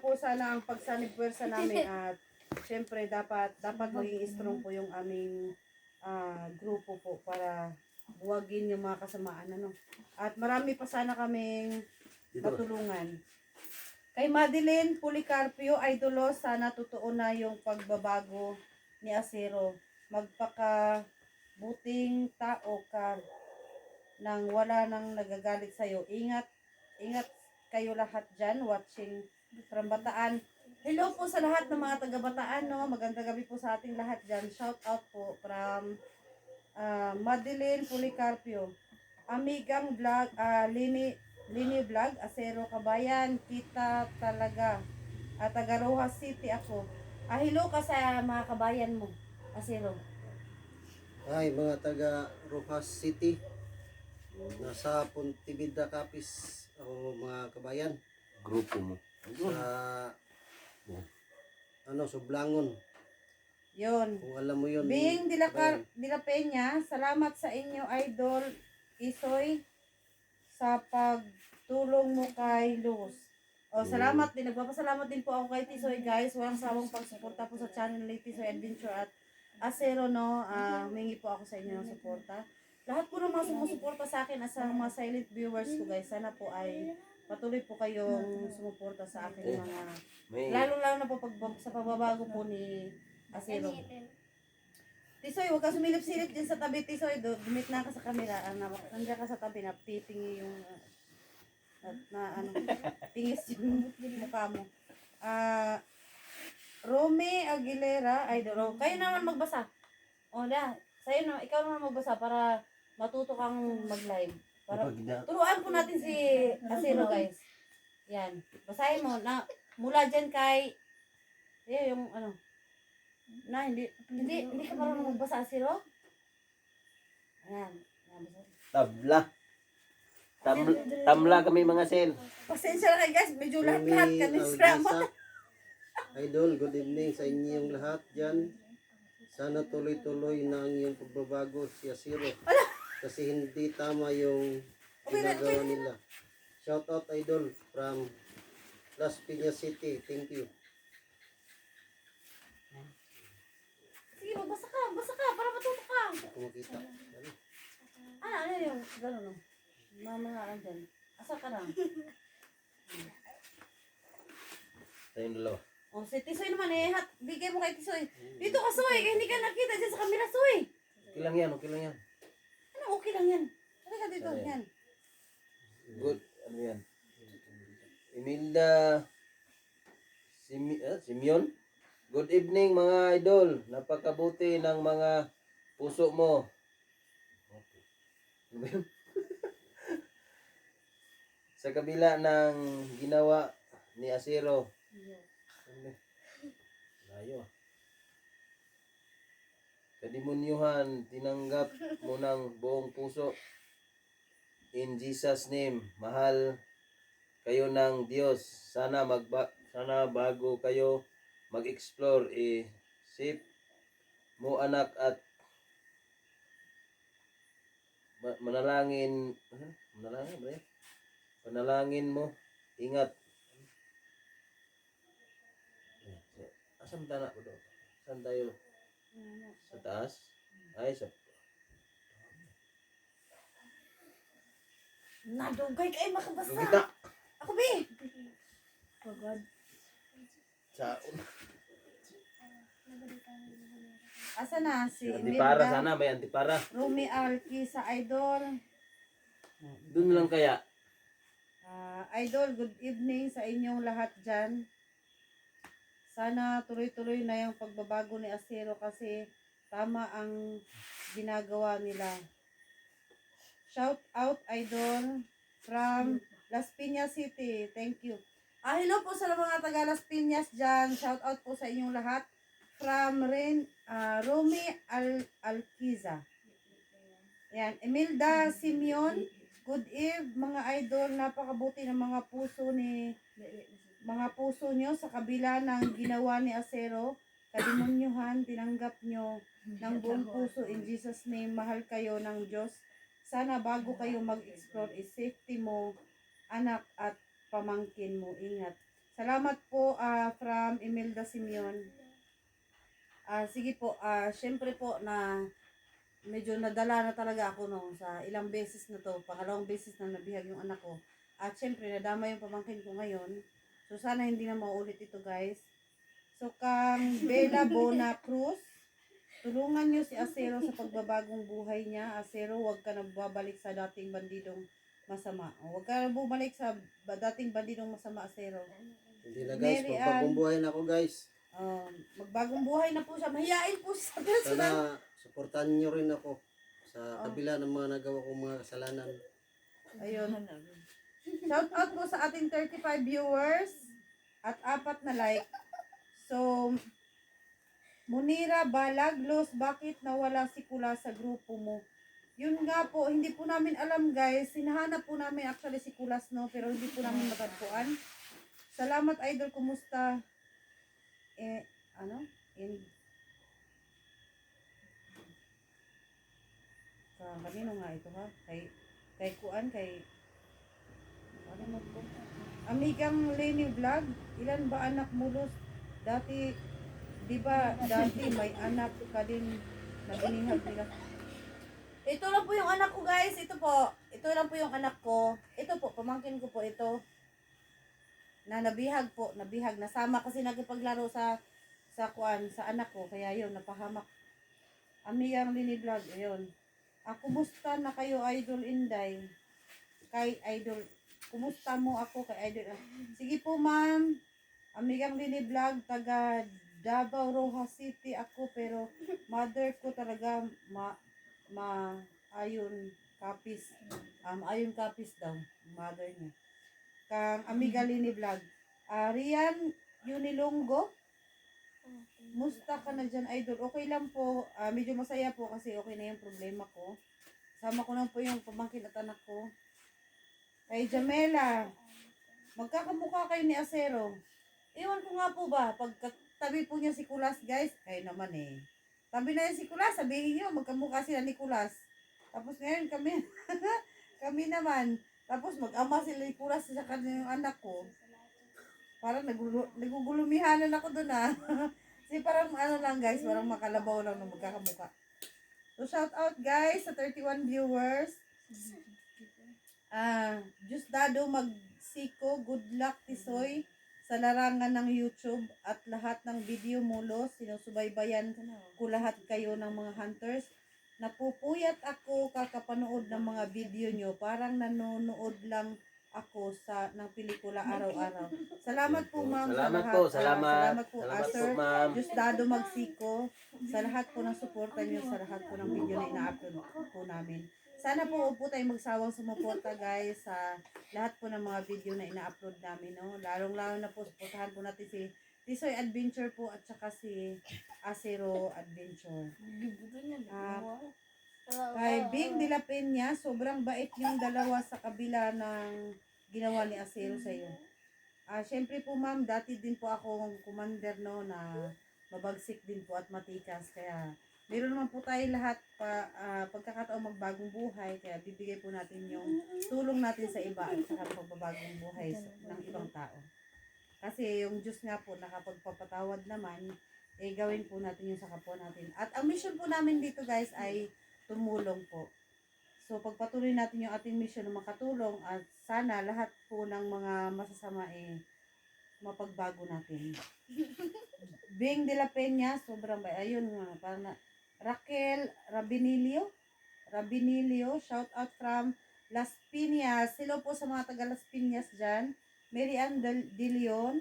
po sana ang pagsanib puwersa namin at syempre dapat maging strong po yung aming grupo po para buwagin yung mga kasamaan At marami pa sana kaming matulungan. Kay Madeline Policarpio, idolo, sana totoo na yung pagbabago ni Asero. Magpakabuting tao ka nang wala nang nagagalit sa'yo. Ingat kayo lahat dyan watching from Bataan. Hello po sa lahat ng mga taga Bataan, Magandang gabi po sa ating lahat dyan. Shout out po from Madeline Policarpio. Amigang vlog, Lini Vlog, Asero Kabayan, kita talaga. Taga Rojas City ako. Hello ka sa mga kabayan mo, Asero. Ay, mga taga Rojas City. Nasa Pontevedra, Capiz ako, mga kabayan. Grupo mo. Sa Sublangon. Yun. Kung alam mo yun. Bing de la Peña, salamat sa inyo, Idol Isoy, sa pagtulong mo kay Luz. Salamat din. Nagpapasalamat din po ako kay Tisoy, guys. Walang sawang pagsuporta po sa channel ni Tisoy Adventure at Asero, humingi po ako sa inyo ng suporta. Lahat po ng mga sumusuporta sa akin as mga silent viewers ko, guys. Sana po ay patuloy po kayong sumuporta sa akin mga lalo na po sa pagbabago po ni Asero. Tisoy, huwag ka sumilip-silip dyan sa tabi, Tisoy. Dumit na ka sa camera. Nandiyan ka sa tabi na pitingi yung tingis yung mukha mo. Romy Aguilera, idol. Kayo naman magbasa. Sa'yo na, ikaw naman magbasa para matuto kang mag-live. Para turuan po natin si Asero, guys. Yan. Basahin mo na mula dyan kay yung hindi ka marunong magbasa, Asero? Ayan. Tamla kami mga sel. Pasensya na kayo, guys. Medyo lahat kami drama. Idol, good evening sa inyong lahat dyan. Sana tuloy-tuloy na ang iyong pagbabago si Asero. Kasi hindi tama yung ginagawa nila. Shout out, Idol, from Las Piñas City. Thank you. Sige, magbasa ka, para matuto ka. Kumakita. Ano yung gano'n, mga dyan. Asa ka na? Tayong dalawa. Si Tisoy naman bigay mo kay Tisoy. Dito ka, Soy, kaya hindi ka nakita dyan sa camera, Soy. Okay lang yan, okay lang yan. Ano, okay lang yan. Ano ka dito, yan. Good, ano yan? Imelda Simeon. Good evening mga idol. Napakabuti ng mga puso mo. Ano ba yun? Sa kabila ng ginawa ni Asero. Layo. Kademonyuhan, tinanggap mo ng buong puso. In Jesus name, mahal kayo ng Diyos. Sana bago kayo mag-explore, safe mo anak at manalangin mo, ingat. Asan tana ko do? Saan tayo? Sa taas? Ay, sa... Nadugay kayo makabasa. Kita! Ako, Bi. Oh, God. Saon. Asa na si Antipara Imelda? sana, may antipara. Rumi Alki sa Idol. Doon lang kaya. Idol, good evening sa inyong lahat dyan. Sana tuloy-tuloy na yung pagbabago ni Asero kasi tama ang ginagawa nila. Shout out, Idol, from Las Piñas City. Thank you. Hello po sa mga taga Las Piñas dyan. Shout out po sa inyong lahat. From Romy Alquiza. Yan. Imelda Simeon. Good eve, mga idol. Napakabuti ng mga puso nyo sa kabila ng ginawa ni Asero. Kademonyuhan, tinanggap nyo ng buong puso. In Jesus name, mahal kayo ng Diyos. Sana bago kayo mag-explore, safety mo, anak at pamangkin mo. Ingat. Salamat po from Imelda Simeon. Sige po, syempre po na medyo nadala na talaga ako no sa ilang beses na to, pangalawang beses na nabihag yung anak ko. At syempre nadama yung pamangkin ko ngayon. So sana hindi na maulit ito guys. So kang Bella Bona Cruz, tulungan niyo si Acero sa pagbabagong buhay niya. Acero, huwag ka na babalik sa dating bandidong masama. Huwag ka na bumalik sa dating bandidong masama, Acero. Hindi na guys, Mary Ann. pagbagong buhay na ako guys. Magbagong buhay na po siya. Mahihain po siya sa personal. Sana suportahan niyo rin ako sa kabila ng mga nagawa kong mga kasalanan. Ayun. Shout out po sa ating 35 viewers at 4 na like. So, Munira Balaglos, bakit nawala si Kula sa grupo mo? Yun nga po, hindi po namin alam guys. Sinahanap po namin actually si Kulas no, pero hindi po namin matagpuan. Salamat idol, kumusta? Kanino nga ito ha? Kay Kuan, kay ano mo po? Amigang Lenny Vlog, ilan ba anak mo Luz? Dati, di ba dati may anak ka din na binihag nila? Ito lang po yung anak ko guys, ito po. Ito lang po yung anak ko. Ito po, pamangkin ko po ito. Na nabihag po, nabihag. Nasama kasi nagpaglaro sa Kuan, sa anak ko. Kaya yun, napahamak. Amigang Lenny Vlog, ayun. Kumusta na kayo, Idol Inday? Kay Idol, kumusta mo ako kay Idol? Sige po, ma'am. Amigang Lily Vlog, taga Davao, Rojas City ako, pero mother ko talaga ayon kapis. Ayon kapis daw, mother niya. Kang Amiga Lily Vlog. Rian Unilonggo, musta ka na dyan, Idol? Okay lang po. Medyo masaya po kasi okay na yung problema ko. Sama ko lang po yung pamangkin at anak ko. Kay Jamela, magkakamukha kayo ni Acero. Iwan ko nga po ba, pagkatabi po niya si Kulas guys, kayo naman eh. Tabi na yan si Kulas, sabihin niyo, magkamukha sila ni Kulas. Tapos ngayon kami, kami naman. Tapos mag-ama sila ni Kulas sa kanyang anak ko. Parang nagugulumihanan ako doon ah. Kasi parang ano lang guys, parang makalabaw lang na magkakamukha. So shout out guys sa 31 viewers. Justado Magsiko, good luck Tisoy sa larangan ng YouTube at lahat ng video mulo. Sinusubaybayan ko lahat kayo ng mga hunters. Napupuyat ako kakapanood ng mga video nyo. Parang nanonood lang ako ng pelikula araw-araw. Salamat po ma'am. Salamat sa po, lahat. salamat. Salamat po, Salamat po, sir. ma'am. Justado Magsiko sa lahat po ng suporta nyo, sa lahat po ng video na ina-upload po namin. Sana po po tayong magsawang sumuporta guys sa lahat po ng mga video na ina-upload namin. No? Lalong-lalo na po, supportahan po natin si Tisoy Adventure po at saka si Acero Adventure. Kay Bing de la Peña, sobrang bait yung dalawa sa kabila ng ginawa ni Acero sa iyo. Syempre po ma'am, dati din po akong commander no na mabagsik din po at matikas. Kaya meron naman po tayo lahat pagkakataong magbagong buhay. Kaya bibigay po natin yung tulong natin sa iba at saka pagbabagong buhay ng ibang tao. Kasi yung Diyos nga po nakapagpapatawad naman, gawin po natin yung sa kapwa natin. At ang mission po namin dito guys ay tumulong po. So pagpatuloy natin yung ating mission na makatulong at sana lahat po ng mga masasama mapagbago natin. Bing de la Peña, sobrang ayun nga, parang Raquel Rabinilio, shout out from Las Piñas. Hello po sa mga taga Las Piñas dyan. Mary Ann Dalion,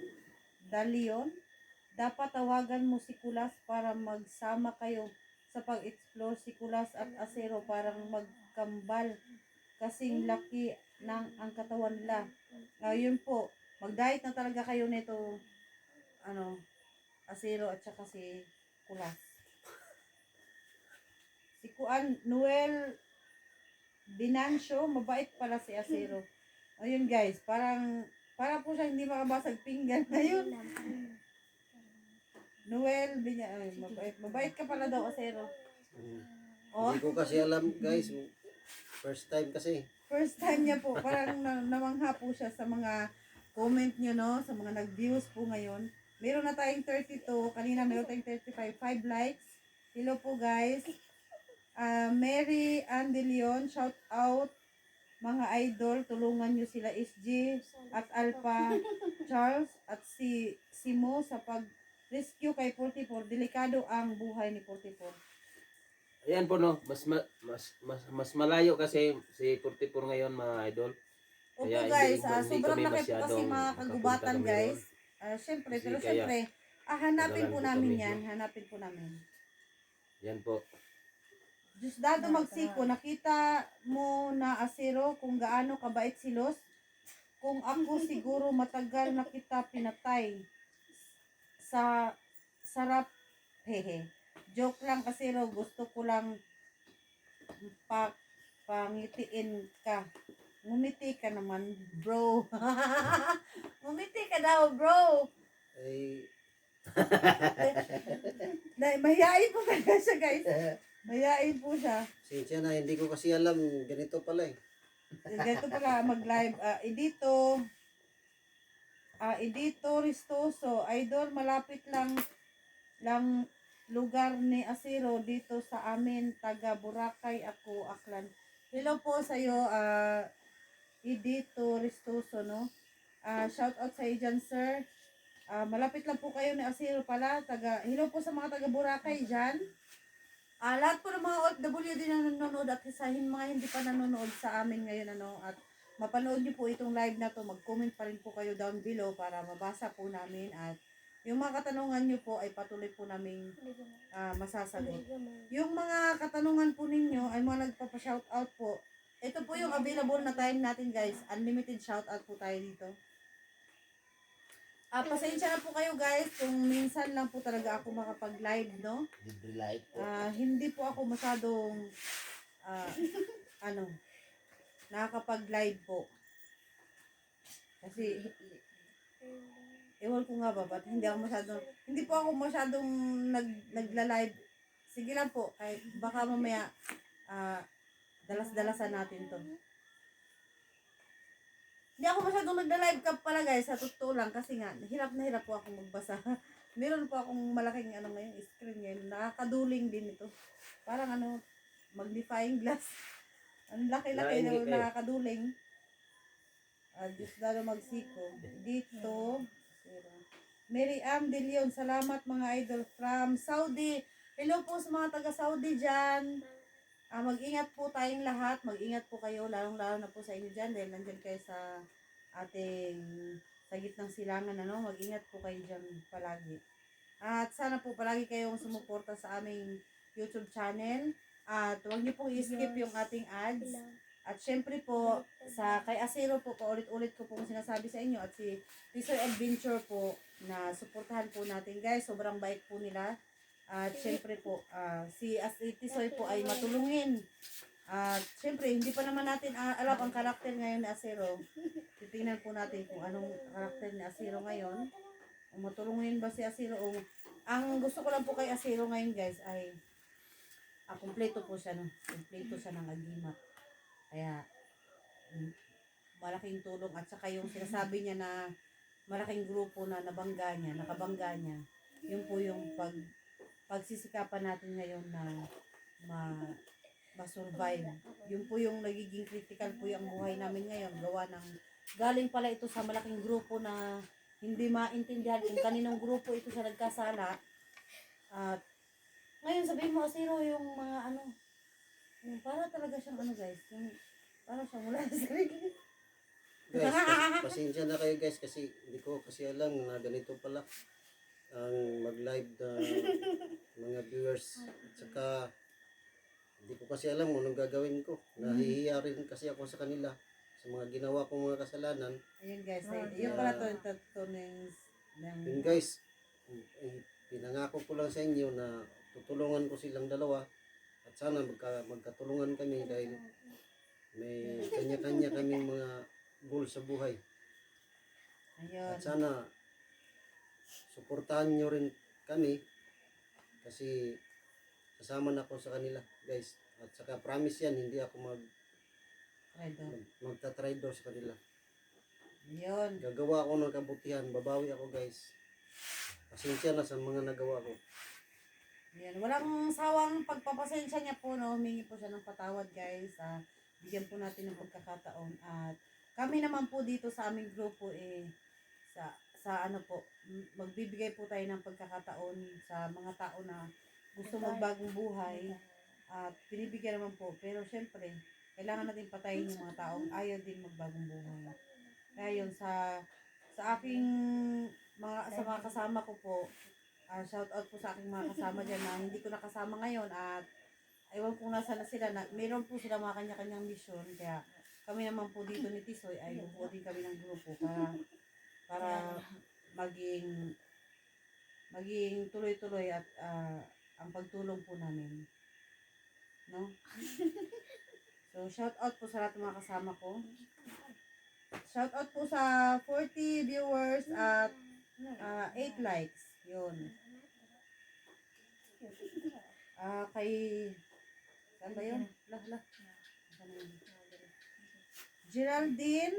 dapat tawagan mo si Kulas para magsama kayo sa pag-explore. Si Kulas at Acero parang magkambal kasing laki ng ang katawan nila. Yun po, mag-diet na talaga kayo nito Acero at saka si Kulas. Si Kuan Noel Binancio, mabait pala si Acero. Ayun guys, para po siya hindi makabasag pinggan. Ayun. Noel Binancio, mabait ka pala daw Acero. Hindi ko kasi alam guys, first time kasi. First time niya po, parang namangha po siya sa mga comment nyo, no, sa mga nag-views po ngayon. Meron na tayong 32, kanina meron tayong 35, 5 likes. Hello po guys. Mary Ann De Leon, shout out mga idol, tulungan nyo sila SG at Alpha Charles at si Simo sa pag-rescue kay 44. Delikado ang buhay ni 44. Ayan po no, mas malayo kasi si 44 ngayon mga idol. Opo Kaya guys, hindi sobrang kami laki po kasi masyadong mga makapunta kagubatan kami guys. ron. Syempre, Kasi pero kaya, syempre, hanapin tagalan po po namin kami, yan. no? Hanapin po namin. Yan po. Diyos dado magsiko, nakita mo na Asero kung gaano kabait si Los? Kung ako siguro matagal na kita pinatay. Sa sarap, hehe. Joke lang Asero, gusto ko lang pangitiin ka. Ngumiti ka naman, bro. Ngumiti ka daw, bro. Ay, Mahihain po talaga siya, guys. Mahihain po siya. sinsya na, hindi ko kasi alam, ganito pala eh. Ganito pala mag-live. Edito Ristoso. Idol, malapit lang lugar ni Asiro dito sa amin. Taga Boracay ako, Aklan. Hello po sa iyo, Edito Ristoso, no? Shout out sa iyo dyan, sir. Malapit lang po kayo ni Asiro pala. Hello po sa mga taga Boracay dyan. Lahat po ng mga OFW din na nanonood at sa mga hindi pa nanonood sa amin ngayon, ano, at mapanood niyo po itong live na to, mag-comment pa rin po kayo down below para mabasa po namin at yung mga katanungan niyo po ay patuloy po namin masasagot. Yung mga katanungan po ninyo ay mga nagpapa-shoutout po. Ito po yung available na time natin guys. Unlimited shoutout po tayo dito. Pasensya na po kayo guys kung minsan lang po talaga ako makapag-live, no? Libre light po. Hindi po ako masyadong nakakapag-live po. Kasi ewan ko nga ba, ba't hindi po ako masyadong nagla-live. Sige lang po, kahit baka mamaya dalas-dalasan natin to. Hindi ako masyadong nagla-live ka pala guys, sa totoo lang, kasi nga, hirap na hirap po akong magbasa. Meron po akong malaking ngayon, screen ngayon, nakakaduling din ito. Parang magnifying glass. Ang laki-laki na nakakaduling. Diyos lalo magsiko. Dito, Mary Ann De Leon, salamat mga idol from Saudi. Hello po sa mga taga-Saudi dyan. Mag-ingat po tayong lahat. Mag-ingat po kayo, lalong-lalo na po sa inyo dyan dahil nandyan kayo sa sa gitnang silangan, ano. Mag-ingat po kayo dyan palagi. At sana po palagi kayong sumuporta sa aming YouTube channel. At huwag niyo pong i-skip yung ating ads. At syempre po, kay Asero po, paulit-ulit ko pong sinasabi sa inyo at si Tisoy Adventure po na suportahan po natin guys. Sobrang bait po nila. At syempre po, si Tisoy po ay matulungin. At syempre, hindi pa naman natin alam ang karakter ngayon ni Asero. Titingnan po natin kung anong karakter ni Asero ngayon. Kung matulungin ba si Asero o... Ang gusto ko lang po kay Asero ngayon guys ay kumpleto po siya, no? Kumpleto siya ng agimat. Kaya malaking tulong at saka yung sinasabi niya na malaking grupo na nakabangga niya. Yun po yung pagsisikapan natin ngayon na ma-survive. Yun po yung nagiging critical po yung buhay namin ngayon. Galing pala ito sa malaking grupo na hindi maintindihan kung kaninong grupo ito sa nagkasala. At ngayon sabihin mo, Asiro, yung mga yung para talaga siyang guys, yung para siyang wala sa sarili. Guys, pasensya na kayo guys kasi hindi ko kasi alam na ganito pala ang mag-live na mga viewers. At saka hindi ko kasi alam kung anong gagawin ko. Nahihiya rin kasi ako sa kanila sa mga ginawa kong mga kasalanan. Ayun guys, yun pala to Yun guys, pinangako ko lang sa inyo na tutulungan ko silang dalawa at sana magkatulungan kami dahil may kanya-kanya kaming mga goal sa buhay. Ayun. At sana suportahan nyo rin kami kasi kasama na ako sa kanila guys. At saka promise yan, hindi ako magta-traitor sa kanila. Yun. Gagawa ako ng kabutihan. Babawi ako guys. Pasensya na sa mga nagawa ko. Yan, walang sawang pagpapasensya niya po, no? Humingi po siya ng patawad, guys. Bigyan po natin ng pagkakataon. At kami naman po dito sa aming grupo, sa ano po, magbibigay po tayo ng pagkakataon sa mga tao na gusto magbagong buhay. At pinibigyan naman po. Pero syempre, kailangan natin patayin yung mga taong ayaw din magbagong buhay. Kaya yun, sa aking sa mga kasama ko po, shout out po sa aking mga kasama dyan na hindi ko nakasama ngayon at ewan kung nasa na sila. Meron po sila mga kanya-kanyang mission. Kaya kami naman po dito ni Tisoy ay bubuo din kami ng grupo para maging tuloy-tuloy at ang pagtulong po namin. No? So, shout out po sa lahat ng mga kasama ko. Shout out po sa 40 viewers at 8 likes. Yun. Kay saan ba yun? Geraldine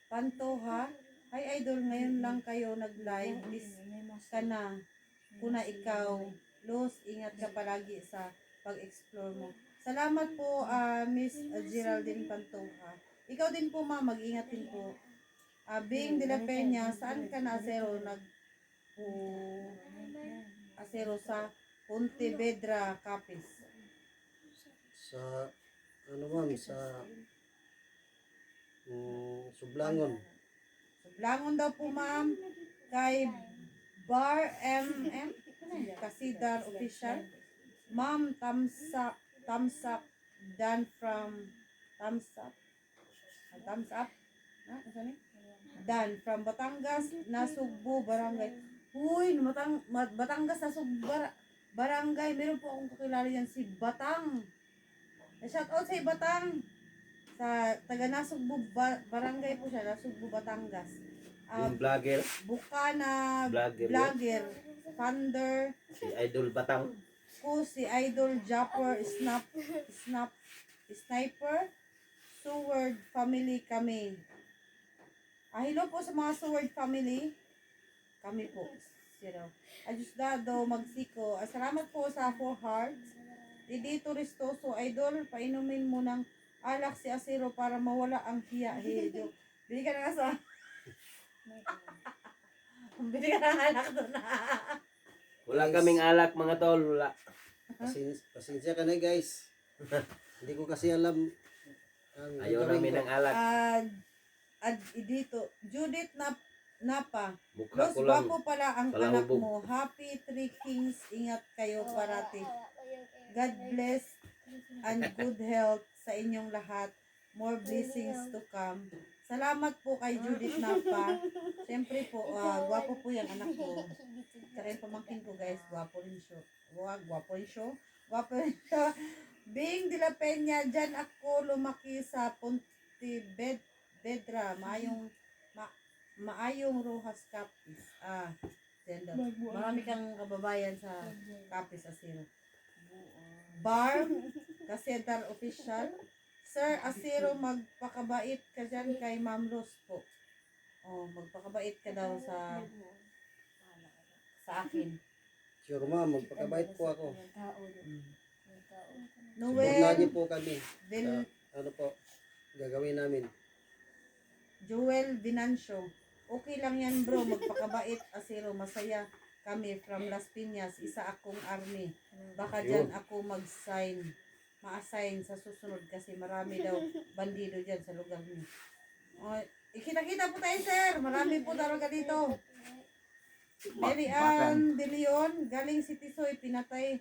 Pantoha. Hi idol, ngayon lang kayo nag-live. Please ka na. Kuna ikaw. Los, ingat ka palagi sa pag-explore mo. Salamat po, Miss Geraldine Pantoha. Ikaw din po, ma'am. Mag-ingat din po. Bing de la Peña, saan ka na, Asero? Asero sa Pontevedra, Capiz. Sa, ano ma'am, sa Sublangon. Sublangon daw po, ma'am. Kay Bar MM Kasidar Official. Ma'am, thumbs up done from thumbs up. Thumbs up. Ano Dan from Batangas, Nasugbu, Barangay. Uy, Batangas, Nasugbu, Barangay. Meron po akong kakilala yan, si Batang. Shout out sa Batang. Sa taga Nasugbu, Barangay po siya, Nasugbu, Batangas. Yung vlogger, Bukana, Vlogger, Vlogger, Thunder, si Idol Batang. ko si Idol Japper, Sniper, Seward family kami. Hello po sa mga Seward family. Kami po. Zero. Ayusdado, Magsiko. Salamat po sa 4 hearts. Dito Ristoso, Idol, painumin mo ng alak si Asiro para mawala ang hiya. Joke. Bili ka na nga sa... Bili ka na ng alak doon na. Wala kaming alak mga tol, wala. Pasensya ka na guys. Hindi ko kasi alam. Ayaw namin ng alak. Dito, Judith Napa. Mukha Los ko lang. guwapo pala ang anak palahubog. mo. Happy Three Kings. Ingat kayo parati. God bless and good health sa inyong lahat. More blessings to come. Salamat po kay Judith Napa. Siyempre po, guwapo po yung anak ko. Tsaka yung pamangkin ko guys, guwapo rin siya. Guwapo rin siya. Guwapo rin siya. Bing de la Peña, dyan ako lumaki sa Pontevedra. Maayong Rojas Capiz. Marami kang kababayan sa Capiz, Asiro. Bar, Kasedar Official. Sir Asiro, magpakabait ka dyan kay Ma'am Rose po. Magpakabait ka daw sa akin. Sure ma'am, magpakabait po ako. Subornahan niyo Noel, po kami. Ano po, gagawin namin. Joel Vinancio. Okay lang yan bro, magpakabait Asiro. Masaya kami from Las Piñas. Isa akong army. Baka dyan ako ma-assign sa susunod kasi marami daw bandido dyan sa lugar niyo. Ikita-kita po tayo sir. Marami po talaga dito. Mary Ann De Leon, galing si Tisoy, pinatay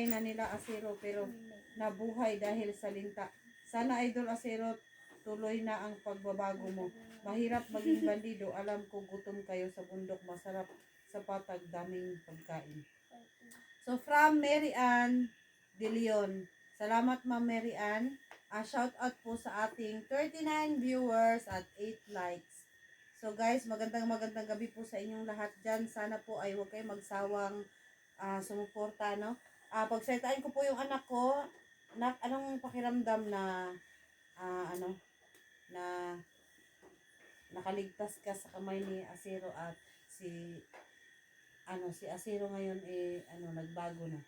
na nila Asiro pero nabuhay dahil sa linta. Sana Idol Asiro, tuloy na ang pagbabago mo. Mahirap maging bandido. Alam ko gutom kayo sa bundok. Masarap sa patag, daming pagkain. So from Mary Ann De Leon. Salamat Ma'am Mary Ann. Shout out po sa ating 39 viewers at 8 likes. So guys, magandang gabi po sa inyong lahat dyan. Sana po ay huwag kayo magsawang sumuporta, no? Pagsalitain ko po yung anak ko. Anong pakiramdam na ano, na nakaligtas ka sa kamay ni Asiro at si Asiro ngayon nagbago na.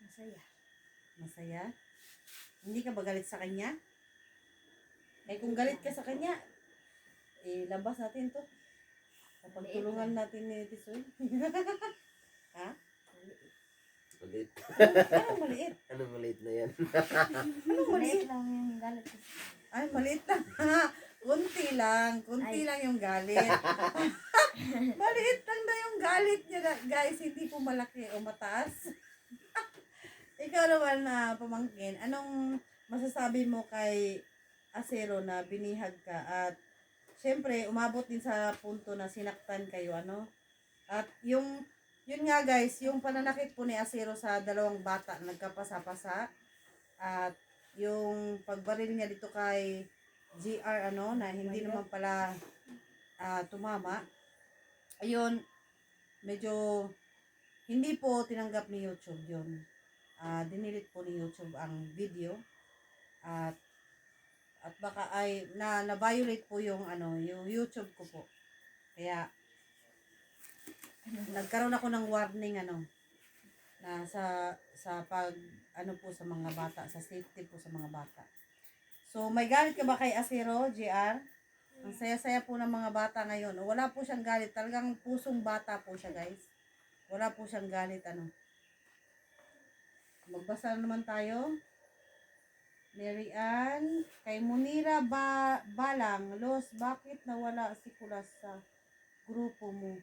Masaya. Masaya? Hindi ka ba galit sa kanya? Kung galit ka sa kanya, labas natin to. Pagtulungan natin ni Tisoy. Ha? Maliit. Anong maliit? Ano maliit na yan? Anong maliit? Maliit lang yung galit ko. Ay, maliit lang. Kunti lang yung galit. Maliit lang na yung galit niya, guys. Hindi po malaki o mataas. Ikaw naman na pamangkin, anong masasabi mo kay Asero na binihag ka at syempre umabot din sa punto na sinaktan kayo, ano? At yun nga guys, yung pananakit po ni Asero sa dalawang bata nagkapasa-pasa at yung pagbaril niya dito kay GR na hindi naman pala tumama. Ayun, medyo hindi po tinanggap ni YouTube yun. Dinilit po ni YouTube ang video at baka ay na-violate po yung yung YouTube ko po. Kaya nagkaroon ako ng warning na sa pag po sa mga bata, sa safety po sa mga bata. So may galit ka ba kay Asero, JR? Ang saya-saya po ng mga bata ngayon. Wala po siyang galit, talagang pusong bata po siya, guys. Wala po siyang galit Magbasa naman tayo. Mary Ann, kay Munira Balang, Los, bakit nawala si Kulas sa grupo mo?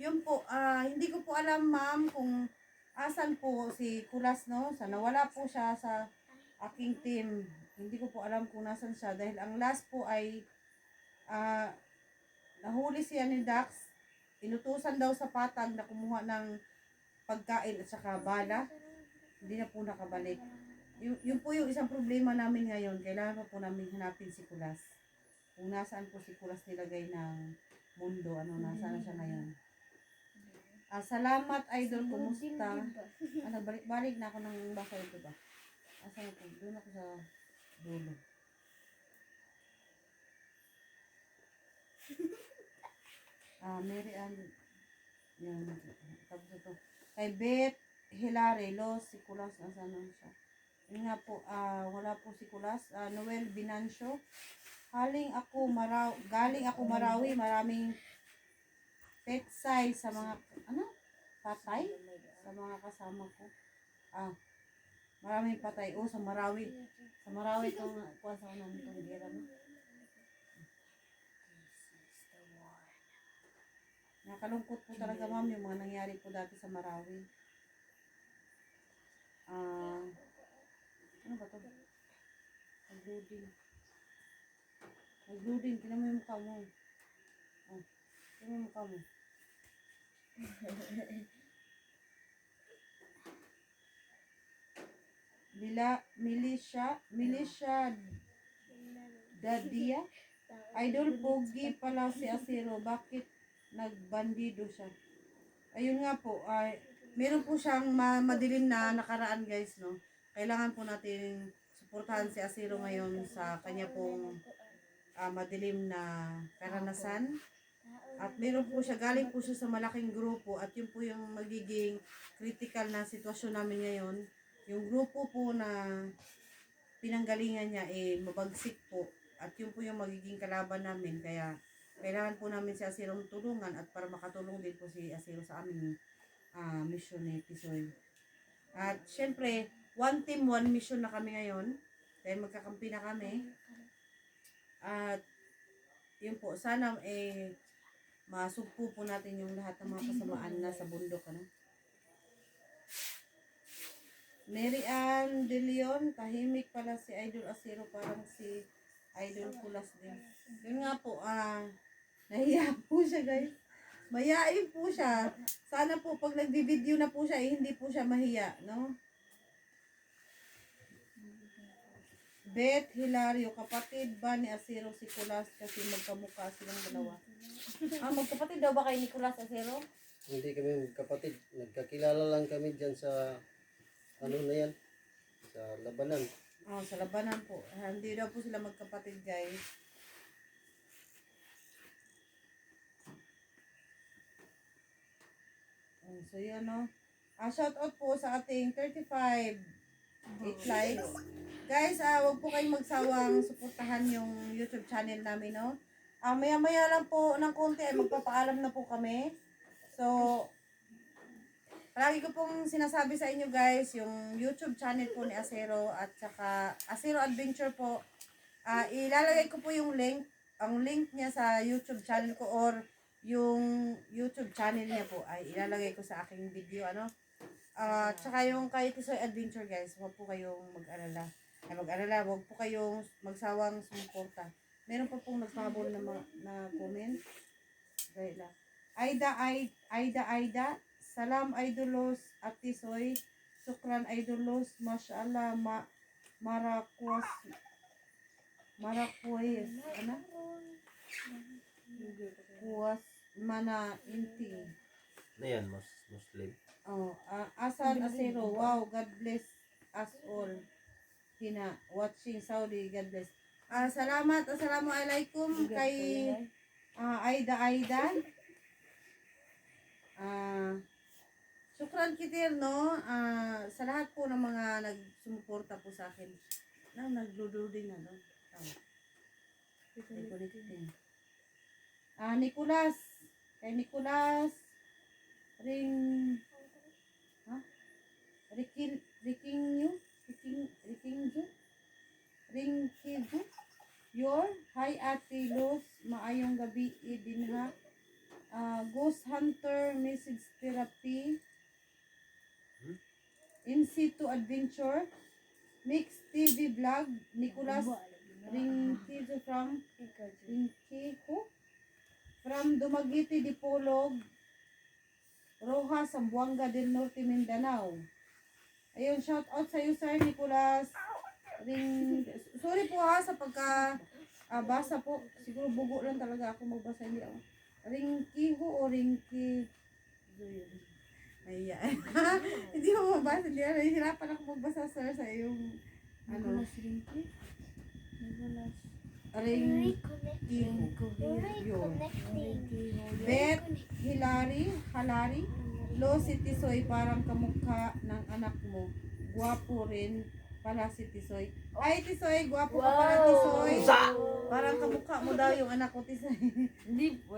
Yun po, hindi ko po alam ma'am kung asan po si Kulas, no? Nawala po siya sa aking team. Hindi ko po alam kung nasan siya dahil ang last po ay nahuli siya ni Dax. Inutusan daw sa patag na kumuha ng pagkain at saka bala. Hindi na po nakabalik. Yun po yung isang problema namin ngayon. Kailangan po namin hanapin si Kulas. Kung nasaan po si Kulas nilagay ng mundo, nasaan na siya ngayon. Salamat idol, kumusta? Balik-balik na ako ng basa ito ba? Asan ako? Doon ako sa dulo. Mary Ann, yan. Tapos ito. Kay Beth Hilary, Los, si Kulas, nasaan na siya? Yun nga po, wala po si Kulas. Noel Binancio, galing ako Marawi, maraming petsay sa mga, patay? Sa mga kasama ko. Maraming patay. Sa Marawi. Sa Marawi itong, kuha sa unang itong gera, no? Nakalungkot po talaga ma'am yung mga nangyari po dati sa Marawi. Ano ba to? Nag-loading. Tingnan mo yung mukha mo. Tingnan mo yung mukha mo. Militia Dadia. Idol pogi pala si Asiro. Bakit nagbandido siya? Ayun nga po, meron po siyang madilim na nakaraan guys, no? Kailangan po natin suportahan si Asiro ngayon sa kanya pong madilim na karanasan. At meron po siya, galing po siya sa malaking grupo at yun po yung magiging critical na sitwasyon namin ngayon. Yung grupo po na pinanggalingan niya mabagsik po at yun po yung magiging kalaban namin. Kaya kailangan po namin si Asirong tulungan at para makatulong din po si Asiro sa aming mission ni Tisoy. At syempre, one team, one mission na kami ngayon. Dahil magkakampi na kami. At yun po, sana masugpo po natin yung lahat ng mga kasamaan na sa bundok. Mary Ann De Leon, tahimik pala si Idol Asiro, parang si Idol Kulas din. Yun nga po, nahiya po siya guys. Mayain po siya. Sana po pag nagbi-video na po siya, hindi po siya mahiya, no? Beth Hilario, kapatid ba ni Asiro si Kulas kasi magkamukha silang dalawa? Magkapatid daw ba kay Nicolas Asiro? Hindi kami kapatid. Nagkakilala lang kami dyan sa na yan, sa labanan. Oh, sa labanan po. Hindi daw po sila magkapatid, guys. So, yun, no? Shout out po sa ating 35 8 likes. Guys, wag po kayong magsawang suportahan yung YouTube channel namin, no? Maya-maya lang po ng konti ay magpapaalam na po kami. So, palagi ko pong sinasabi sa inyo guys, yung YouTube channel po ni Acero at saka Acero Adventure po. Ilalagay ko po yung link, ang link niya sa YouTube channel ko or yung YouTube channel niya po ay ilalagay ko sa aking video, ano? Tsaka yung kay Tisoy Adventure guys, huwag po kayong mag-alala. Huwag po kayong magsawang sumuporta. Meron pa pong nagpahabol na comment. Dahil lang. Aida, salam idolos at Tisoy, sukran idolos, mashallah, marakuas, ano? Kuwas, mana, inti. Na yan, Muslim. Asan Acero, wow, God bless us all. Watching Saudi, God bless. Salamat, assalamualaikum kay Aida. Syukran kitir, no? Sa lahat po ng mga nagsumuporta po sa akin. Nagdo-loading na, no? Nicolas. Kay Nicolas. Ringkidu. Hi Ate Luz. Maayong gabi din ha. Ghost Hunter Message Therapy. In situ Adventure. Mix TV Vlog. Nicolas Ringkidu from Dumaguete, Dipolog, Rojas, Zamboanga del Norte, Mindanao. Ayun, shout out sa iyo, Sir Nicolas. Sorry po ha sa basa po. Siguro bugo lang talaga ako magbasa, hindi ako. Ringkiho o Ringki. Ayan. Hindi mo mabasa. Hindi ako. Hirapan ako magbasa, sir, sa iyong Nicolas Ringki. Nicolas Ringkiho. Bet Halari. Lo si Tisoy, parang kamukha ng anak mo. Gwapo rin pala si Tisoy. Ay, Tisoy, gwapo ka pala, Tisoy. Parang kamukha mo daw yung anak ko, Tisoy. Hindi po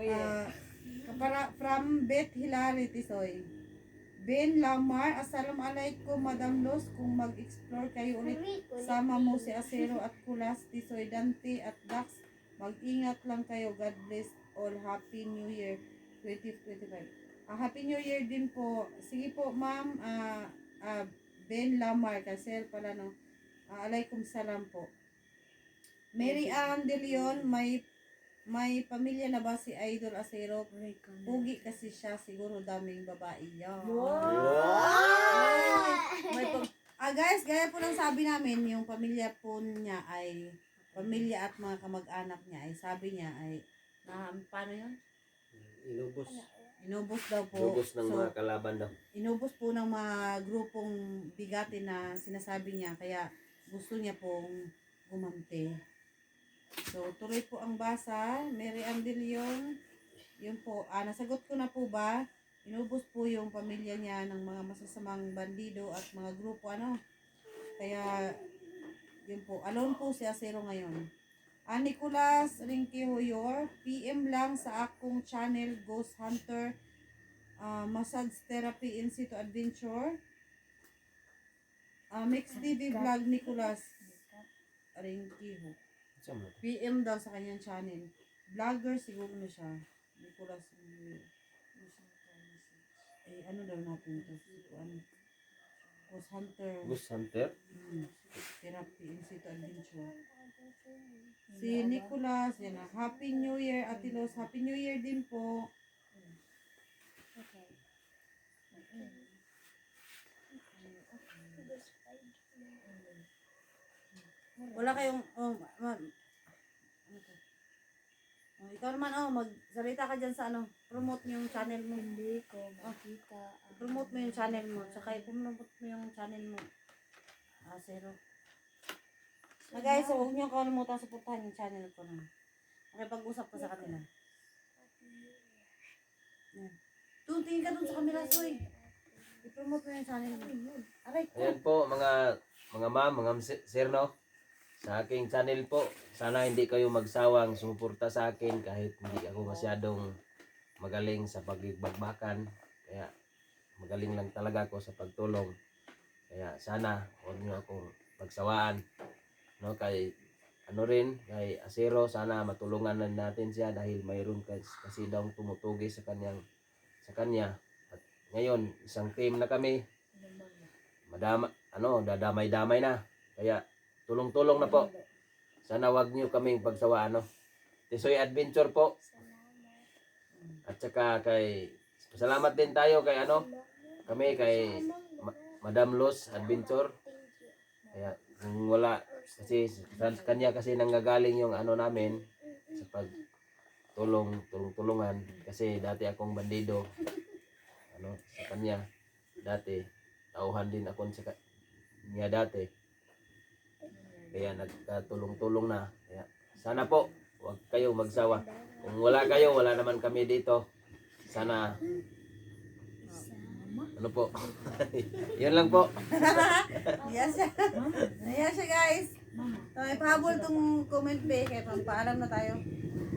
From Bet Hilary, Tisoy. Ben Lamar, assalamualaikum Madam Los. Kung mag-explore kayo ulit, sama mo si Acero at Kulas, Tisoy, Dante at Dax. Mag-ingat lang kayo. God bless all. Happy New Year 2025. Happy New Year din po. Sige po, ma'am. Ben Lamar, kasi pala, no. Alaikum salam po. Mary Ann De Leon, may pamilya na ba si Idol Acero? Pugi kasi siya, siguro daming babae yan. Guys, gaya po ng sabi namin, yung pamilya po niya ay, pamilya at mga kamag-anak niya ay, sabi niya ay, paano yun? Inubos daw po. Lugos ng mga kalaban daw. Inubos po ng mga grupong bigatin na sinasabi niya, kaya gusto niya pong gumante. So, tuloy po ang basa. Mary Ann De Leon, yun po. Nasagot ko na po ba? Inubos po yung pamilya niya ng mga masasamang bandido at mga grupo, ano. Kaya, yun po. Alone po si Acero ngayon. Nicolas Ringki Hoyor, PM lang sa akong channel, Ghost Hunter, Massage Therapy in Situ Adventure. Mix TV Vlog, Nicolas Ringki Ho. Sama. PM daw sa kanyang channel. Vlogger siguro na siya. Nicolas Ringki. Ano daw natin ito? Ghost Hunter. Ghost Hunter. Therapy in Situ Adventure. Si Nicolas, yan na. Happy New Year, Ate Los. Happy New Year din po. Wala kayong, ikaw naman, magsalita ka dyan sa promote mo yung channel mo. Hindi ko makita. Promote mo yung channel mo, tsaka i-promote mo yung channel mo. Acero. Guys, so huwag niyo kalimutan suportahan yung channel ko na. Makipag-usap ko sa kanila. Yan. Tingin ka dun sa camera, Soy. I-promote mo yung channel mo. Aray ko. Ayan po mga ma'am, mga sir no. Sa aking channel po, sana hindi kayo magsawang sumuporta sa akin kahit hindi ako masyadong magaling sa pagbagbakan. Kaya magaling lang talaga ako sa pagtulong. Kaya sana huwag niyo akong pagsawaan. No, kay kay Asero, sana matulungan na natin siya dahil mayroon kasi daw tumutugi sa kanya. At ngayon, isang team na kami. Dadamay-damay na. Kaya tulong-tulong na po. Sana wag niyo kaming pagsawaan, no. Tisoy Adventure po. At saka salamat din tayo kay kay Madam Luz Adventure. Kaya kung wala kasi sa kanya kasi nanggagaling yung namin sa tulungan kasi dati akong bandido sa kanya dati tauhan din ako sa niya dati kaya nagkatulong-tulong na kaya sana po wag kayo magsawa kung wala kayo wala naman kami dito sana po yun lang po. Yes siya. Ayan siya guys. So, may pahabol tong comment be. Kaya paalam na tayo.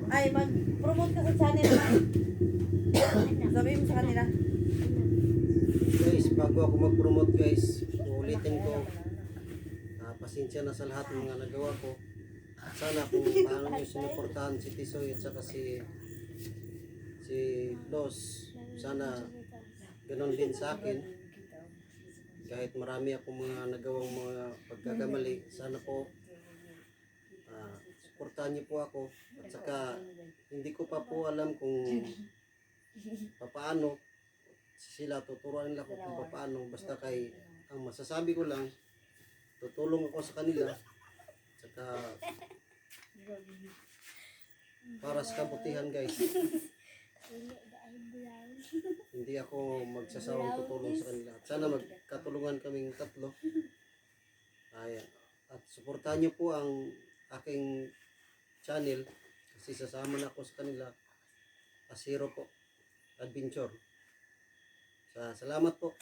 Ay, mag-promote ka sa channel mo. Sabihin mo sa kanila. Guys, bago ako mag-promote guys, ulitin ko. Pasensya na sa lahat ng mga nagawa ko. Sana kung paano nyo sinuportahan si Tisoy at saka si Los. Sana ganon din sa akin. Kahit marami akong mga nagawang mga pagkakamali, sana po suportahan niyo po ako. At saka hindi ko pa po alam kung paano sila tuturuan nila ko kung paano. Basta ang masasabi ko lang, tutulong ako sa kanila. At saka para sa kabutihan guys. Hindi ako magsasawang tutulong sa kanila. At sana magkatulungan kaming tatlo. At suportahan niyo po ang aking channel kasi sasama na ako sa kanila. Asero po Adventure. Salamat po.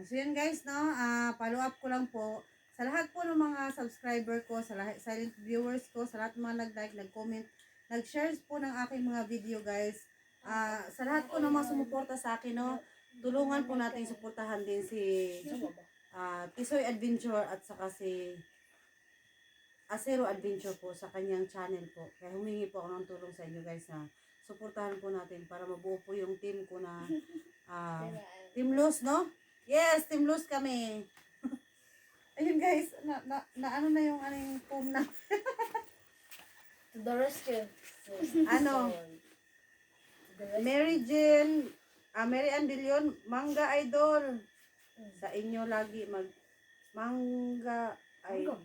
So yun guys, no? Follow up ko lang po. Sa lahat po ng mga subscriber ko, sa lahat, silent viewers ko, sa lahat ng mga nag-like, nag-comment, nag-share po ng aking mga video guys. Sa lahat po ng mga sumuporta sa akin, no? Tulungan po natin suportahan din si Tisoy Adventure at saka si Asero Adventure po sa kanyang channel po. Kaya humingi po ako ng tulong sa inyo guys na suportahan po natin para mabuo po yung team ko na Team Luz, no? Yes, Team Luz kami. Ayun guys, ano na yung foam na. To the rescue. Mary Jane, Mary Ann De Leon, Mangga Idol. Sa inyo lagi Mangga Idol.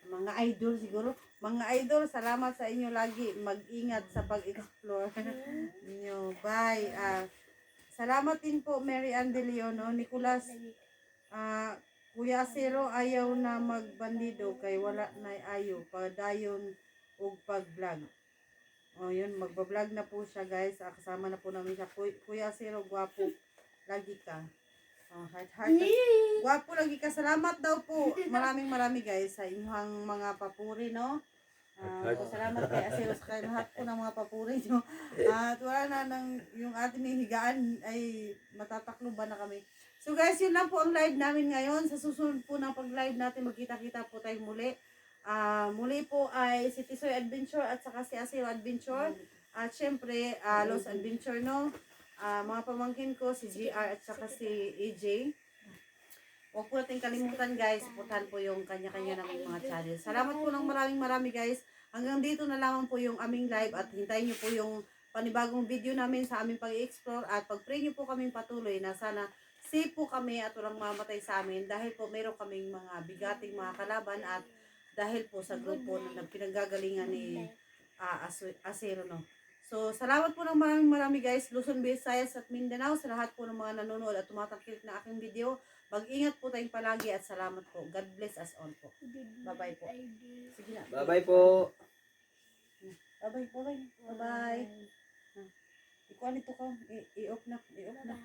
Mga idol siguro. Mga idol, salamat sa inyo lagi. Mag-ingat sa pag-explore niyo. Bye. Salamat din po Mary Ann De Leon, no? Nicolas, Kuya Asero ayaw na magbandido kay wala na ayo padayon og pag-vlog. Yun, magba-vlog na po siya guys. Kasama na po namin siya. Kuya Asero, gwapo. Lagi ka. Heart. Gwapo lagi ka. Salamat daw po. Maraming guys sa inyong mga papuri, no? Salamat kay Asero sa lahat po ng mga papuri nyo. At wala na yung ating higaan ay matatakloban na kami. So guys, yun lang po ang live namin ngayon. Sa susunod po ng pag-live natin, magkita-kita po tayo muli. Muli po ay si Tisoy Adventure at saka si Asero Adventure. At syempre, Los Adventure, no? Mga pamangkin ko, si GR at saka si AJ. Huwag po natin kalimutan guys, supportahan po yung kanya-kanya naming mga channel. Salamat po ng marami guys. Hanggang dito na lamang po yung aming live at hintayin nyo po yung panibagong video namin sa aming pag-explore at pag-pray nyo po kaming patuloy na sana safe po kami at walang mamatay sa amin dahil po meron kaming mga bigating mga kalaban at dahil po sa grupo na pinanggagalingan ni Asero, no. So, salamat po ng marami guys, Luzon, Visayas at Mindanao, sa lahat po ng mga nanonood at tumatangkilik na aking video. Mag-ingat po tayong palagi at salamat po. God bless us all po. Bye-bye po. Sige na. Bye-bye po. Bye-bye. Bye-bye. Bye-bye. Ikuan ito ka. I-off na. I-off na.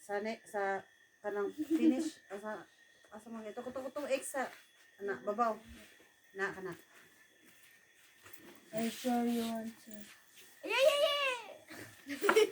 Sa kanang finish. Asa mga ito. Kuto extra. Anak, babaw. Na, anak. Are you sure you want to? Yeah!